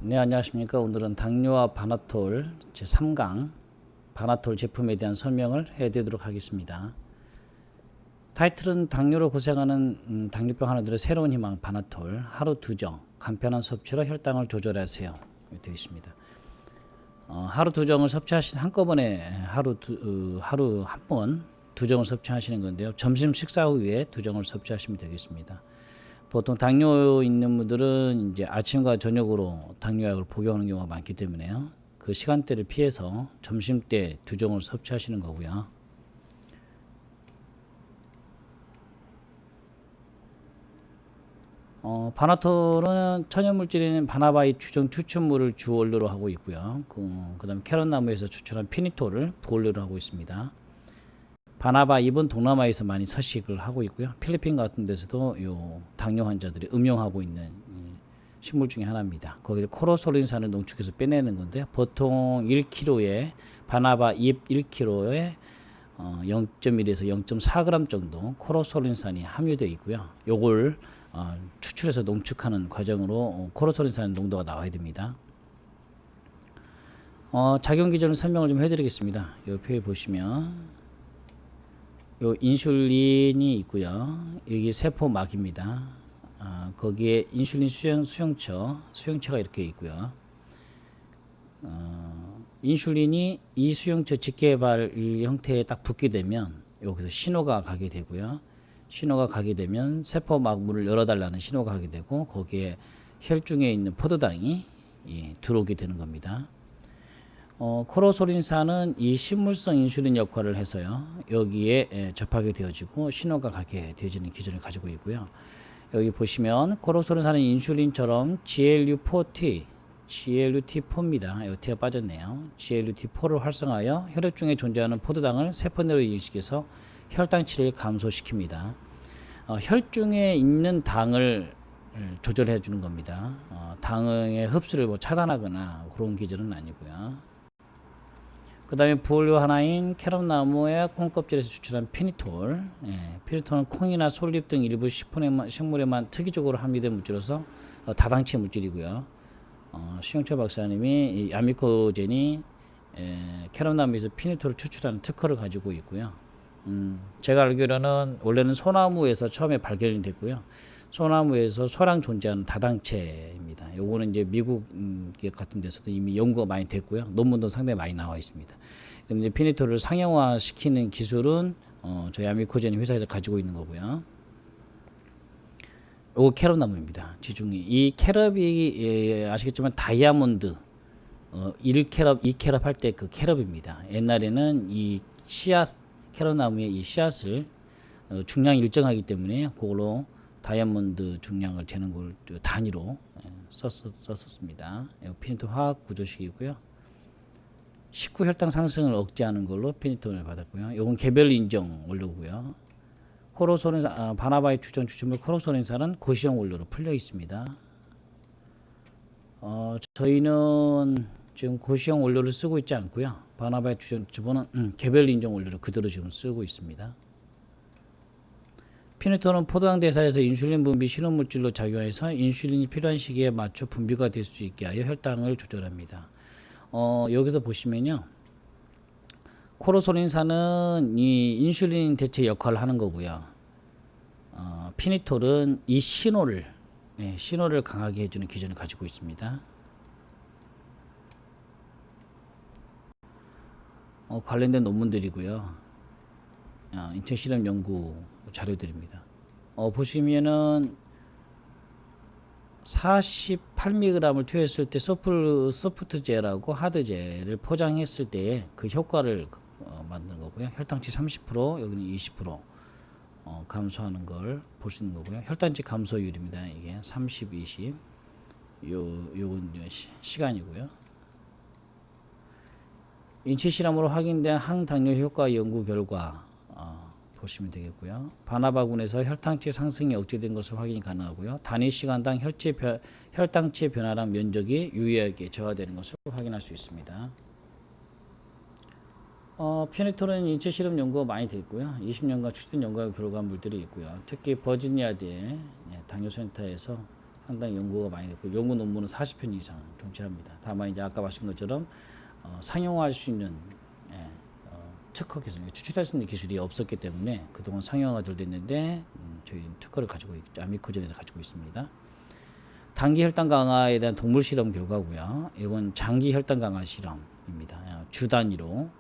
네, 안녕하십니까. 오늘은 당뇨와 바나톨 제3강 바나톨 제품에 대한 설명을 해드리도록 하겠습니다. 타이틀은 당뇨로 고생하는 당뇨병 환우들의 새로운 희망 바나톨 하루 2정 간편한 섭취로 혈당을 조절하세요. 되어 있습니다. 하루 2정을 섭취하시는 한꺼번에 하루 한 번 2정을 섭취하시는 건데요. 점심 식사 후에 2정을 섭취하시면 되겠습니다. 보통 당뇨 있는 분들은 이제 아침과 저녁으로 당뇨약을 복용하는 경우가 많기 때문에요. 그 시간대를 피해서 점심 때 2정을 섭취하시는 거고요. 바나톨은 천연물질인 바나바이 추정 추출물을 주원료로 하고 있고요. 그다음 캐럿나무에서 추출한 피니톨을 부원료로 하고 있습니다. 바나바 잎은 동남아에서 많이 서식을 하고 있고요. 필리핀 같은 데서도 요 당뇨 환자들이 음용하고 있는 식물 중에 하나입니다. 거기를 코로솔린산을 농축해서 빼내는 건데요. 보통 1kg에 바나바 잎 1kg에 0.1에서 0.4g 정도 코로솔린산이 함유되어 있고요. 요걸 추출해서 농축하는 과정으로 코로솔린산 농도가 나와야 됩니다. 작용 기전을 설명을 좀 해드리겠습니다. 이 표에 보시면 요 인슐린이 있고요. 여기 세포막입니다. 거기에 인슐린 수용체가 이렇게 있고요. 인슐린이 이 수용체 직계발 형태에 딱 붙게 되면 여기서 신호가 가게 되고요. 신호가 가게 되면 세포막 문을 열어달라는 신호가 가게 되고 거기에 혈중에 있는 포도당이 들어오게 되는 겁니다. 코로솔린산은 이 식물성 인슐린 역할을 해서요. 여기에 접하게 되어지고 신호가 가게 되어지는 기전을 가지고 있고요. 여기 보시면 코로솔린산은 인슐린처럼 GLUT4입니다. 여기 T가 빠졌네요. GLUT4를 활성화하여 혈액 중에 존재하는 포도당을 세포 내로 이식해서 혈당치를 감소시킵니다. 혈중에 있는 당을 조절해 주는 겁니다. 당의 흡수를 차단하거나 그런 기전은 아니고요. 그 다음에 부원료 하나인 캐럿나무의 콩껍질에서 추출한 피니톨. 피니톨은 콩이나 솔잎 등 일부 식물에만 특이적으로 함유된 물질로서 다당체 물질이고요. 시용철 박사님이 이 아미코젠이 캐럿나무에서 피니톨을 추출하는 특허를 가지고 있고요. 제가 알기로는 원래는 소나무에서 처음에 발견이 됐고요. 소나무에서 소량 존재하는 다당체입니다. 요거는 이제 미국 같은 데서도 이미 연구가 많이 됐고요. 논문도 상당히 많이 나와 있습니다. 근데 피니톨을 상용화 시키는 기술은 저희 아미코젠 회사에서 가지고 있는 거고요. 요거 캐럿나무입니다. 지중해. 이 캐럿이 아시겠지만 다이아몬드 1캐럿, 2캐럿 할 때 그 캐럿입니다. 옛날에는 이 씨앗 캐럿나무의 이 씨앗을 중량이 일정하기 때문에 그걸로 다이아몬드 중량을 재는 걸 단위로 썼었습니다. 피니톨 화학 구조식이고요. 식후 혈당 상승을 억제하는 걸로 피니톨을 받았고요. 이건 개별 인정 원료고요. 코로솔린산, 바나바이 추정 추출물 코로솔린산은 고시형 원료로 풀려 있습니다. 저희는 지금 고시형 원료를 쓰고 있지 않고요. 바나바이 추정 추출물은 개별 인정 원료를 그대로 지금 쓰고 있습니다. 피니톨은 포도당 대사에서 인슐린 분비 신호물질로 작용해서 인슐린이 필요한 시기에 맞춰 분비가 될 수 있게 하여 혈당을 조절합니다. 여기서 보시면요. 코로솔린산은 이 인슐린 대체 역할을 하는 거고요. 피니톨은 이 신호를 강하게 해주는 기전을 가지고 있습니다. 관련된 논문들이고요. 인체 실험 연구 자료들입니다. 보시면은 48mg을 투여했을 때 소프트젤하고 하드젤을 포장했을 때 그 효과를 만드는 거고요. 혈당치 30%, 여기는 20% 감소하는 걸 볼 수 있는 거고요. 혈당치 감소율입니다. 이게 30, 20. 요건 시간이고요. 인체 실험으로 확인된 항당뇨 효과 연구 결과 보시면 되겠고요. 바나바군에서 혈당치 상승이 억제된 것을 확인이 가능하고요. 단위 시간당 혈당치 변화량 면적이 유의하게 저하되는 것을 확인할 수 있습니다. 피니톨은 인체 실험 연구가 많이 되어 있고요. 20년간 추진 연구 결과물들이 있고요. 특히 버지니아대 당뇨센터에서 상당히 연구가 많이 됐고 연구 논문은 40편 이상 존재합니다. 다만 이제 아까 말씀드린 것처럼 상용화할 수 있는 특허 기술, 추출할 수 있는 기술이 없었기 때문에 그동안 상용화가 덜 됐는데 저희 특허를 가지고 있죠. 아미코젠에서 가지고 있습니다. 단기 혈당 강화에 대한 동물 실험 결과고요. 이건 장기 혈당 강화 실험입니다. 주 단위로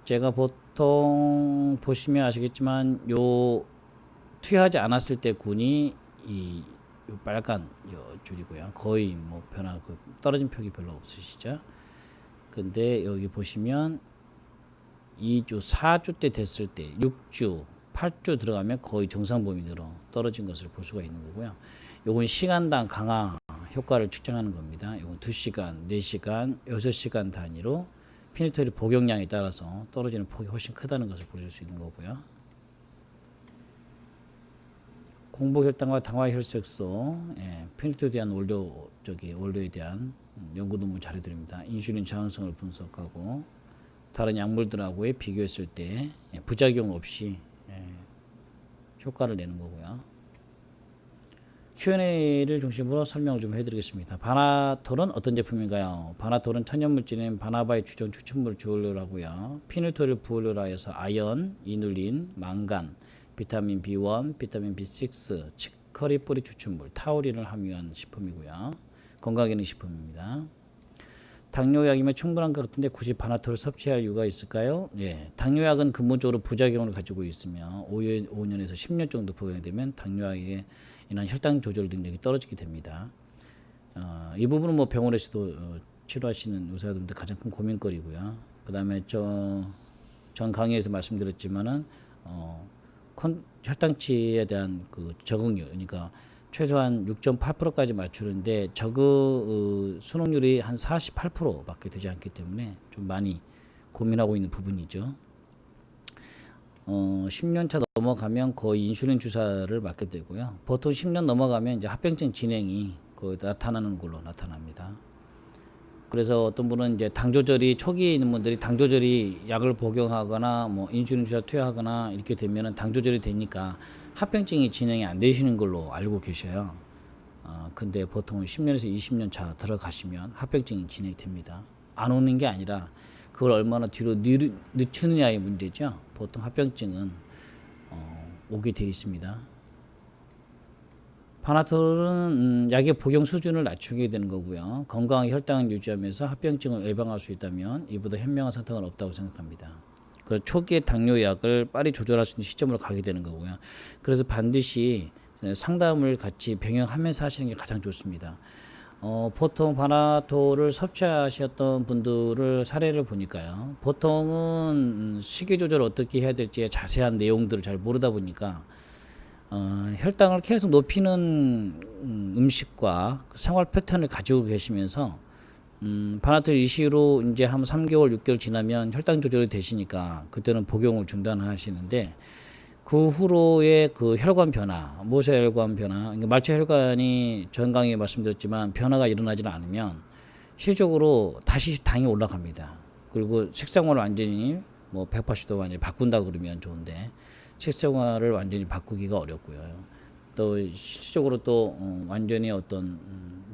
제가 보통 보시면 아시겠지만 요 투여하지 않았을 때 군이 요 빨간 요 줄이고요. 거의 뭐 변화 떨어진 표기 별로 없으시죠? 근데 여기 보시면 2주, 4주 때 됐을 때 6주, 8주 들어가면 거의 정상 범위로 떨어진 것을 볼 수가 있는 거고요. 요건 시간당 강화 효과를 측정하는 겁니다. 요건 2시간, 4시간, 6시간 단위로 피니토일 복용량에 따라서 떨어지는 폭이 훨씬 크다는 것을 보실 수 있는 거고요. 공복혈당과 당화혈색소, 피니토일에 대한 원료에 대한 연구 논문 자료들입니다. 인슐린 저항성을 분석하고 다른 약물들하고의 비교했을 때 부작용 없이 효과를 내는 거고요. Q&A를 중심으로 설명을 좀 해드리겠습니다. 바나톨은 어떤 제품인가요? 바나톨은 천연물질인 바나바의 주정 추출물 주원료를 하고요. 피놀토를 부원료로 해서 아연, 이눌린, 망간, 비타민 B1, 비타민 B6, 치커리 뿌리 추출물, 타우린을 함유한 식품이고요. 건강기능식품입니다. 당뇨약이면 충분한 것 같은데 굳이 바나톨을 섭취할 이유가 있을까요? 예, 당뇨약은 근본적으로 부작용을 가지고 있으며 5년에서 10년 정도 복용되면 당뇨약에 인한 혈당 조절 능력이 떨어지게 됩니다. 이 부분은 뭐 병원에서도 치료하시는 의사분들 가장 큰 고민거리고요. 그 다음에 전 강의에서 말씀드렸지만은 혈당치에 대한 그 적응률, 그러니까 최소한 6.8%까지 맞추는데 순응률이 한 48%밖에 되지 않기 때문에 좀 많이 고민하고 있는 부분이죠. 10년 차 넘어가면 거의 인슐린 주사를 맞게 되고요. 보통 10년 넘어가면 이제 합병증 진행이 거의 나타나는 걸로 나타납니다. 그래서 어떤 분은 이제 당 조절이 초기에 있는 분들이 당 조절이 약을 복용하거나 뭐 인슐린 주사 투여하거나 이렇게 되면은 당 조절이 되니까 합병증이 진행이 안 되시는 걸로 알고 계셔요. 근데 보통 10년에서 20년 차 들어가시면 합병증이 진행이 됩니다. 안 오는 게 아니라 그걸 얼마나 뒤로 늦추느냐의 문제죠. 보통 합병증은 오게 되어 있습니다. 바나톨은 약의 복용 수준을 낮추게 되는 거고요. 건강한 혈당을 유지하면서 합병증을 예방할 수 있다면 이보다 현명한 선택은 없다고 생각합니다. 그래서 초기에 당뇨약을 빨리 조절할 수 있는 시점으로 가게 되는 거고요. 그래서 반드시 상담을 같이 병행하면서 하시는 게 가장 좋습니다. 보통 바나톨을 섭취하셨던 분들을 사례를 보니까요. 보통은 식이 조절을 어떻게 해야 될지 자세한 내용들을 잘 모르다 보니까 혈당을 계속 높이는 음식과 생활 패턴을 가지고 계시면서 바나톨 이시로 이제 한 3개월, 6개월 지나면 혈당 조절이 되시니까 그때는 복용을 중단하시는데 그 후로의 그 혈관 변화, 모세혈관 변화, 그러니까 말초혈관이 전 강의에 말씀드렸지만 변화가 일어나지는 않으면 실질적으로 다시 당이 올라갑니다. 그리고 식생활을 완전히 뭐 180도 완전히 바꾼다 그러면 좋은데 식생활을 완전히 바꾸기가 어렵고요. 또 실질적으로 또 완전히 어떤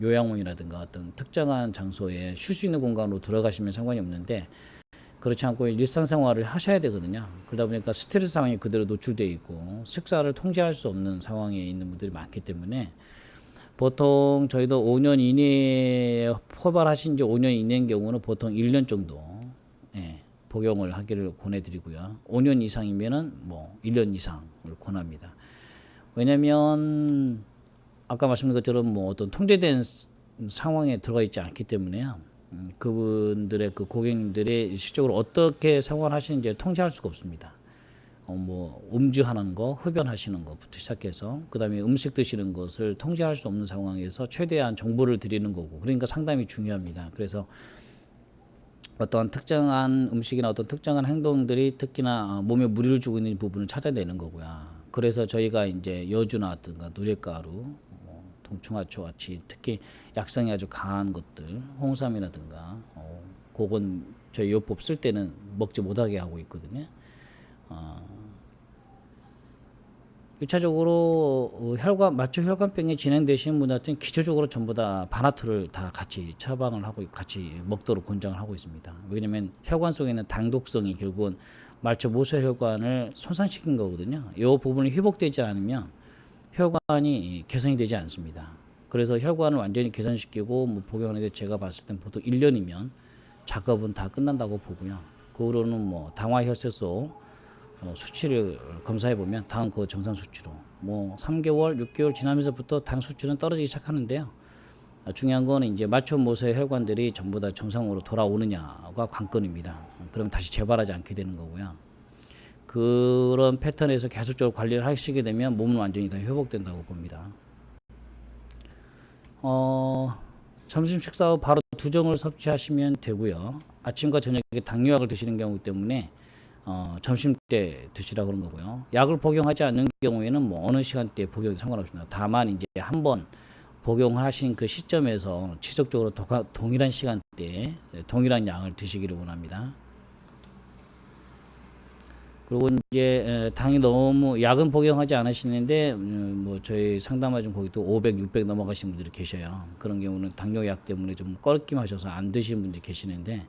요양원이라든가 어떤 특정한 장소에 쉴 수 있는 공간으로 들어가시면 상관이 없는데 그렇지 않고 일상생활을 하셔야 되거든요. 그러다 보니까 스트레스 상황이 그대로 노출되어 있고 식사를 통제할 수 없는 상황에 있는 분들이 많기 때문에 보통 저희도 5년 이내에 포발하신 지 5년 이내인 경우는 보통 1년 정도 복용을 하기를 권해드리고요. 5년 이상이면은 뭐 1년 이상을 권합니다. 왜냐면 아까 말씀드린 것처럼 뭐 어떤 통제된 상황에 들어가 있지 않기 때문에요. 그분들의 그 고객님들이 실질적으로 어떻게 생활하시는지를 통제할 수가 없습니다. 뭐 음주하는 거, 흡연하시는 것부터 시작해서 그다음에 음식 드시는 것을 통제할 수 없는 상황에서 최대한 정보를 드리는 거고 그러니까 상당히 중요합니다. 그래서 어떤 특정한 음식이나 어떤 특정한 행동들이 특히나 몸에 무리를 주고 있는 부분을 찾아내는 거고요. 그래서 저희가 이제 여주나든가 누레가루, 동충하초 같이 특히 약성이 아주 강한 것들, 홍삼이라든가 그건 저희 요법 쓸 때는 먹지 못하게 하고 있거든요. 1차적으로 혈관 맞춤 혈관병이 진행되시는 분들한테는 기초적으로 전부 다 바나토를 다 같이 처방을 하고 같이 먹도록 권장을 하고 있습니다. 왜냐면 혈관 속에 있는 당독성이 결국은 말초 모세 혈관을 손상시킨 거거든요. 이 부분이 회복되지 않으면 혈관이 개선이 되지 않습니다. 그래서 혈관을 완전히 개선시키고 뭐 복용하는데 제가 봤을 땐 보통 1년이면 작업은 다 끝난다고 보고요. 그 후로는 뭐 당화혈색소 수치를 검사해 보면 당 그 정상 수치로 뭐 3개월, 6개월 지나면서부터 당 수치는 떨어지기 시작하는데요. 중요한 거는 이제 말초 모세 혈관들이 전부 다 정상으로 돌아오느냐가 관건입니다. 그럼 다시 재발하지 않게 되는 거고요. 그런 패턴에서 계속적으로 관리를 하시게 되면 몸은 완전히 다 회복된다고 봅니다. 점심 식사 후 바로 두정을 섭취하시면 되고요. 아침과 저녁에 당뇨약을 드시는 경우 때문에 점심 때 드시라고 그런 거고요. 약을 복용하지 않는 경우에는 뭐 어느 시간대에 복용이 상관없습니다. 다만 이제 한번 복용하신 그 시점에서 지속적으로 동일한 시간대에 동일한 양을 드시기를 원합니다. 그리고 이제 당이 너무 약은 복용하지 않으시는데 뭐 저희 상담하신 거기도 500, 600 넘어가신 분들이 계셔요. 그런 경우는 당뇨약 때문에 좀 껄낌하셔서 안 드시는 분들이 계시는데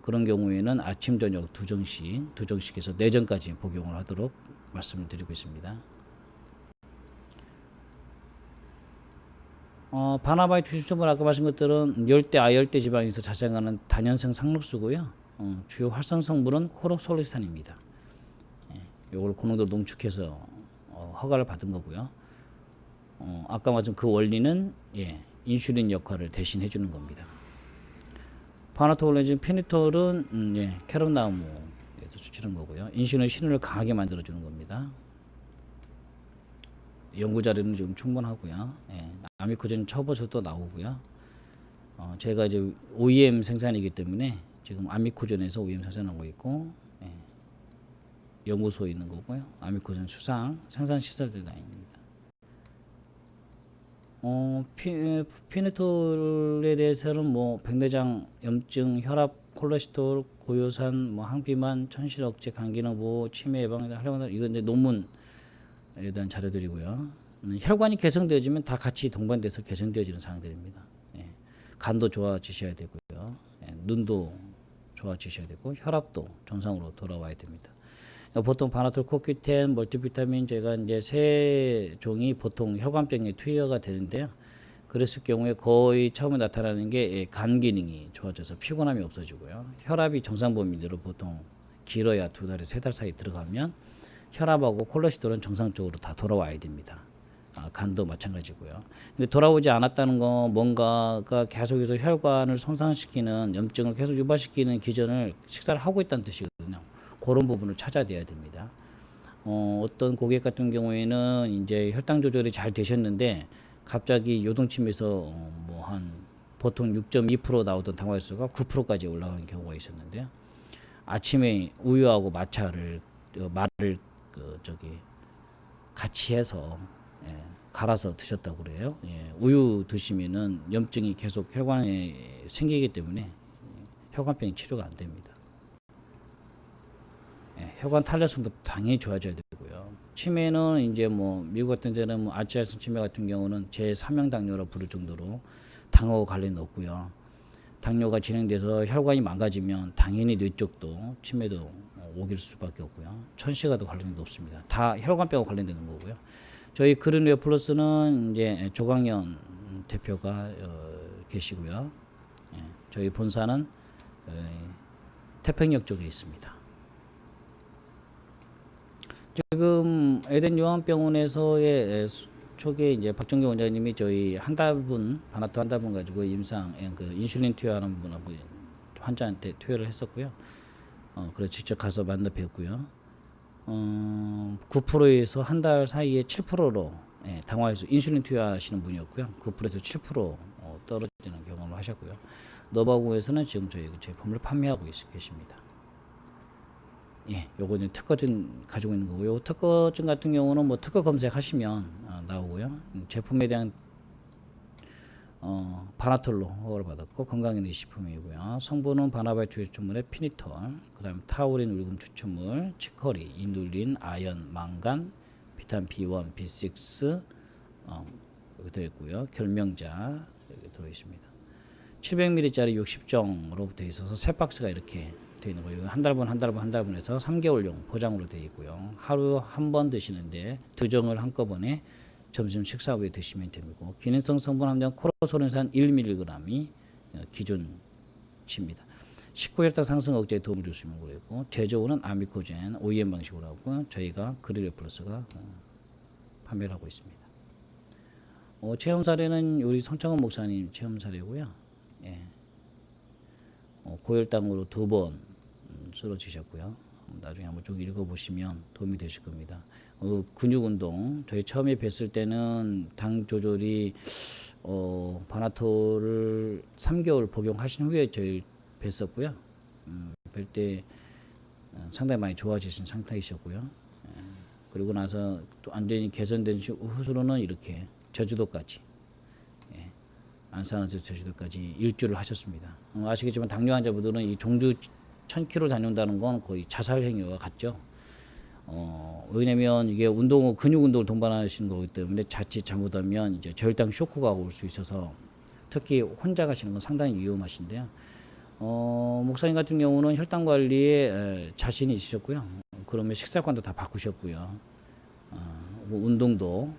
그런 경우에는 아침 저녁 두 정씩에서 4정까지 복용을 하도록 말씀을 드리고 있습니다. 바나바이트 추출물 아까 말씀 것들은 열대 아열대 지방에서 자생하는 다년성 상록수고요. 주요 활성 성분은 코록솔리산입니다. 이걸 고농도 농축해서 허가를 받은 거고요. 아까 말씀 그 원리는 인슐린 역할을 대신해 주는 겁니다. 바나토올레진 피니톨은 캐럿나무에서 추출한 거고요. 인슐린 신호를 강하게 만들어 주는 겁니다. 연구 자료는 좀 충분하고요. 아미코젠 처버서도 나오고요. 제가 이제 OEM 생산이기 때문에 지금 아미코젠에서 OEM 생산하고 있고 연구소에 있는 거고요. 아미코젠 수상 생산 시설 디자인입니다. 피네톨에 대해서는 뭐 백내장, 염증, 혈압, 콜레스테롤, 고요산, 뭐 항비만, 천실 억제, 감기능 보호, 치매 예방, 활용한다. 이건 이제 논문에 대한 자료들이고요. 혈관이 개선되어지면 다 같이 동반돼서 개선되어지는 사항들입니다. 간도 좋아지셔야 되고요. 눈도 좋아지셔야 되고 혈압도 정상으로 돌아와야 됩니다. 보통 바나톨, 코큐텐, 멀티비타민 저희가 이제 세 종이 보통 혈관병에 투여가 되는데요. 그랬을 경우에 거의 처음에 나타나는 게 간 기능이 좋아져서 피곤함이 없어지고요. 혈압이 정상 범위대로 보통 길어야 2달에서 3달 사이 들어가면 혈압하고 콜레스테롤은 정상적으로 다 돌아와야 됩니다. 간도 마찬가지고요. 근데 돌아오지 않았다는 건 뭔가가 계속해서 혈관을 손상시키는 염증을 계속 유발시키는 기전을 식사를 하고 있다는 뜻이거든요. 그런 부분을 찾아내야 됩니다. 어떤 고객 같은 경우에는 이제 혈당 조절이 잘 되셨는데 갑자기 요동침에서 뭐 한 보통 6.2% 나오던 당화혈소가 9%까지 올라가는 경우가 있었는데요. 아침에 우유하고 마차를 말을 같이 해서 갈아서 드셨다고 그래요. 우유 드시면은 염증이 계속 혈관에 생기기 때문에 혈관병이 치료가 안 됩니다. 혈관 탄력성도 당연히 좋아져야 되고요. 치매는 이제 뭐 미국 같은 데는 뭐 알츠하이머 치매 같은 경우는 제3형 당뇨라 부를 정도로 당하고 관련이 없고요. 당뇨가 진행돼서 혈관이 망가지면 당연히 뇌 쪽도 치매도 오길 수밖에 없고요. 천식과도 관련이 없습니다. 다 혈관병과 관련되는 거고요. 저희 그린웨어 플러스는 이제 조광현 대표가 계시고요. 저희 본사는 태평역 쪽에 있습니다. 지금 에덴 요한병원에서의 초기에 이제 박정규 원장님이 저희 한 달분 바나토 한 달분 가지고 임상 그 인슐린 투여하는 분하고 환자한테 투여를 했었고요. 그래서 직접 가서 만나 뵙고요. 9%에서 한 달 사이에 7%로 당화해서 인슐린 투여하시는 분이었고요. 9%에서 7% 떨어지는 경험을 하셨고요. 너바구에서는 지금 저희 제품을 판매하고 계십니다. 요거는 특허증 가지고 있는 거고요. 특허증 같은 경우는 뭐 특허 검색하시면 나오고요. 제품에 대한 바나톨로 허가를 받았고 건강에너지 식품이고요. 성분은 바나바이트 추출물의 피니톨, 그다음에 타우린 울금 추출물, 치커리, 이눌린, 아연, 망간, 비타민 B1, B6 여기 들어있고요. 결명자 여기 들어있습니다. 700ml짜리 60정으로 되어 있어서 세 박스가 이렇게 되어 있는 거예요. 한 달분 해서 3개월용 포장으로 되어 있고요. 하루 한 번 드시는데 2정을 한꺼번에 점심 식사 후에 드시면 됩니다. 기능성 성분 함량 코르소린산 1mg이 기준치입니다. 식후혈당 상승 억제에 도움을 줄 수 있는 거고, 제조는 아미코젠 OEM 방식으로 하고 저희가 그릴레플러스가 판매를 하고 있습니다. 체험 사례는 우리 성창원 목사님 체험 사례고요. 예. 고혈당으로 2번 쓰러지셨고요. 나중에 한번 쭉 읽어보시면 도움이 되실 겁니다. 근육 운동 저희 처음에 뵀을 때는 당 조절이 바나토를 3개월 복용하신 후에 저희 뵀었고요. 뵐 때 상당히 많이 좋아지신 상태이셨고요. 그리고 나서 또 완전히 개선된 후로는 이렇게 제주도까지, 안산에서 제주도까지 일주를 하셨습니다. 아시겠지만 당뇨 환자분들은 이 종주 1000km 다닌다는 건 거의 자살 행위와 같죠. 왜냐면 이게 근육 운동을 동반하시는 거기 때문에 자칫 잘못하면 이제 저혈당 쇼크가 올 수 있어서 특히 혼자 가시는 건 상당히 위험하신데요. 목사님 같은 경우는 혈당 관리에 자신이 있으셨고요. 그러면 식습관도 다 바꾸셨고요. 운동도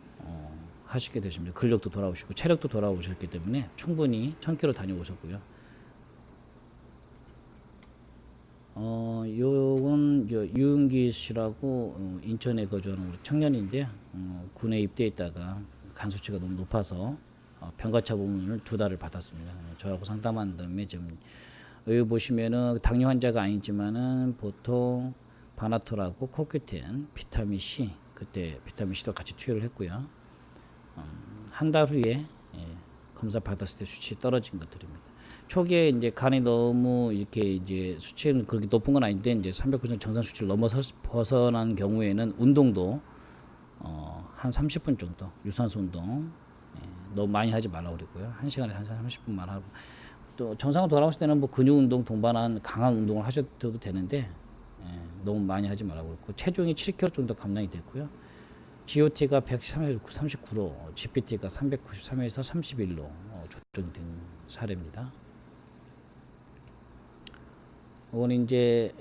하시게 되십니다. 근력도 돌아오시고 체력도 돌아오셨기 때문에 충분히 1000km 다녀오셨고요. 요건 유은기 씨라고 인천에 거주하는 우리 청년인데요. 군에 입대했다가 간 수치가 너무 높아서 병가차 보문을 2달을 받았습니다. 저하고 상담한 다음에 지금 여기 보시면은 당뇨 환자가 아니지만은 보통 바나토라고 코큐텐, 비타민 C, 그때 비타민 C도 같이 투여를 했고요. 한 달 후에 검사 받았을 때 수치 떨어진 것들입니다. 초기에 이제 간이 너무 이렇게 이제 수치는 그렇게 높은 건 아닌데 이제 300% 정상 수치를 벗어난 경우에는 운동도 한 30분 정도 유산소 운동 너무 많이 하지 말라고 그랬고요. 1시간에 한 30분만 하고, 또 정상으로 돌아오실 때는 뭐 근육 운동 동반한 강한 운동을 하셔도 되는데 너무 많이 하지 말라고 그랬고, 체중이 7kg 정도 감량이 됐고요. GOT가 139로, GPT가 393에서 31로 조정된 사례입니다. 이건 이제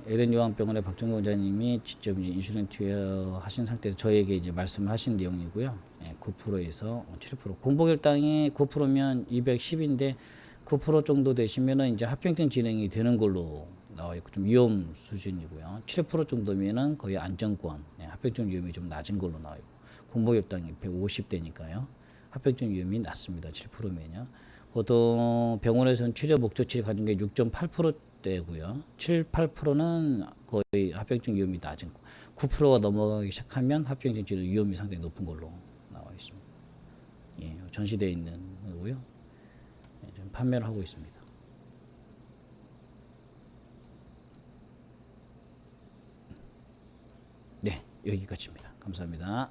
LN 요한병원의 박정호 원장님이 직접 인슐린 투여하신 상태에서 저에게 이제 말씀하신 내용이고요. 9%에서 7%. 공복혈당이 9%면 210인데 9% 정도 되시면은 이제 합병증 진행이 되는 걸로 나와 있고 좀 위험 수준이고요. 7% 정도면은 거의 안정권, 합병증 위험이 좀 낮은 걸로 나와 있고, 공복혈당이 150대니까요. 합병증 위험이 낮습니다. 7%면요. 보통 병원에서는 치료 목적치를 가진 게 6.8%대고요. 7, 8%는 거의 합병증 위험이 낮은 거. 9%가 넘어가기 시작하면 합병증 치료 위험이 상당히 높은 걸로 나와 있습니다. 전시되어 있는 거고요. 지금 판매를 하고 있습니다. 네, 여기까지입니다. 감사합니다.